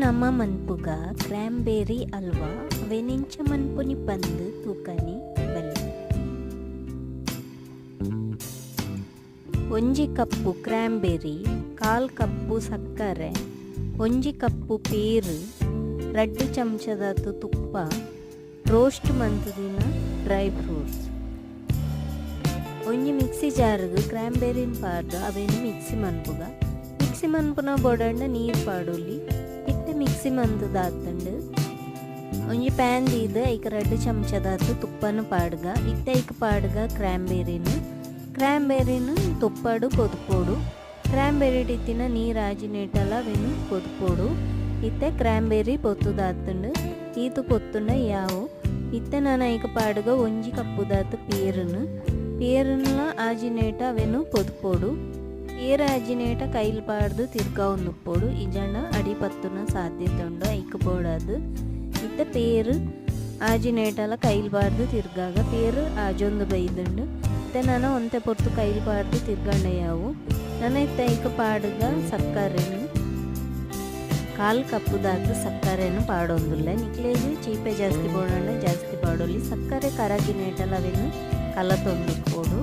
ನಮ್ಮ ಮನ್ಪುಗ ಕ್ರ್ಯಾಂಬೇರಿ ಹಲ್ವಾ ವೆನಿಂಚ ಮನ್ಪುನಿ ಪಂದು ತೂಕನಿ ಬಲ್ಲಿ. ಒಂಜಿ ಕಪ್ಪು ಕ್ರ್ಯಾಂಬೇರಿ, 1/4 ಕಪ್ಪು ಸಕ್ಕರೆ, 1 ಕಪ್ಪು ಪೇರು, 2 ಚಮಚದಾತು ತುಪ್ಪ, ರೋಸ್ಟ್ ಮಂತುದಿನ ಡ್ರೈ ಫ್ರೂಟ್ಸ್. ಒಂಜಿ ಮಿಕ್ಸಿ ಜಾರ್ಗ್ ಕ್ರ್ಯಾಂಬೇರಿನ ಪಾರ್ದು ಅವೇನು ಮಿಕ್ಸಿ ಮನ್ಪುಗ. ಮಿಕ್ಸಿ ಮನ್ಪುನ ಬೊಡಂಡ ನೀರು ಪಾಡೊಲಿ ಇತ್ತೆ ಮಿಕ್ಸಿ ಮಂತುದಾತಂಡು ಒಂಜಿ ಪ್ಯಾನ್ ದೀದು ಐಕ 2 ಚಮಚದಾತು ತುಪ್ಪನ ಪಾಡ್ಗ ಇತ್ತೆ ಐಕ ಪಾಡ್ಗ ಕ್ರ್ಯಾಂಬೇರಿನ ತುಪ್ಪಡು ಕೊದ್ಪೋಡು. ಕ್ರ್ಯಾಂಬೇರಿ ಇತ್ತಿನ ನೀರು ಆಜಿನೇಟಲ್ಲ ಅವೇನು ಕೊದ್ಪೋಡು. ಇತ್ತೆ ಕ್ರ್ಯಾಂಬೇರಿ ಪೊತ್ತುದಾತಂಡು ಈತು ಪೊತ್ತುಂಡ ಯಾವು ಇತ್ತೆ ನಾನು ಐಕ ಪಾಡ್ಗ 1 ಕಪ್ಪುದಾತು ಪೇರನ್ನ ಆಜಿನೇಟ ಅವೇನು పొదుపోడు. పేరు ఆజినేట కైలు పాడదు తిర్గా ఉందుపోడు. ఇజండ అడి పత్తున సాధ్యత ఉండు ఐకపోడాదు. ఇత్త పేరు ಆಜಿನೇಟಲ ಕೈಲು ಪಾಡ್ದು ತಿರ್ಗಾಗ ಪೇರು ಆಜೊಂದು ಬೈದುಂಡು ಇತ್ತೆ ನಾನು ಒಂತೆ ಪೊರ್ತು ಕೈಲು ಪಾಡ್ದು ತಿರ್ಗಂಡ ಯಾವು ನನ್ನ ಇತ್ತ ಐಕ ಪಾಡ್ಗ ಸಕ್ಕರೆನು 1/4 ಕಪ್ಪುದಾತು ಸಕ್ಕರೆನು ಪಾಡೊಂದುಲ್ಲ. ನಿಕ್ಲೇಜು ಚೀಪೆ ಜಾಸ್ತಿ ಬೋಡಂಡ ಜಾಸ್ತಿ ಪಾಡೊಲಿ. ಸಕ್ಕರೆ ಕರಗಿನೇಟಲ ಅವೇನು ಕಲತೊಂದುಕೋಡು.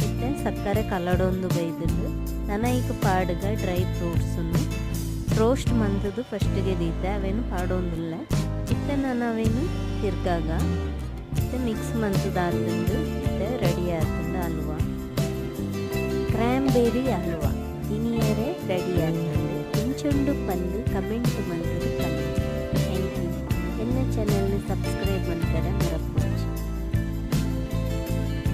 ಇತ್ತೆ ಸಕ್ಕರೆ ಕಲಡೊಂದು ಬೈದುಂಡು ನನ್ನ ಈಗ ಪಾಡ್ಗ ಡ್ರೈ ಫ್ರೂಟ್ಸನ್ನು ರೋಸ್ಟ್ ಮಂತದು ಫಸ್ಟಿಗೆ ದೀತೆ ಅವೇನು ಪಾಡೊಂದುಲ್ಲ. ಇತ್ತೆ ನಾನು ಅವೇನು ತಿರ್ಗಾಗ ಇತ್ತೆ ಮಿಕ್ಸ್ ಮಂತದಾತಂಡು ಇತ್ತೆ ರೆಡಿ ಆತಂಡು ಹಲ್ವಾ. ಕ್ರ್ಯಾಂಬೇರಿ ಹಲ್ವಾ ಇನಿಯರೆ ರೆಡಿ ಆತಂಡು. ಇಂಚೊಂಡು ಪಂದು ಕಮೆಂಟ್ ಮಂತದು ಪಂದು. Thank you. ಎನ್ನ ಚಾನಲ್ನ ಸಬ್ಸ್ಕ್ರೈಬ್ ಮಾಡ್ತಾರೆ ಮರಪ್ಪ.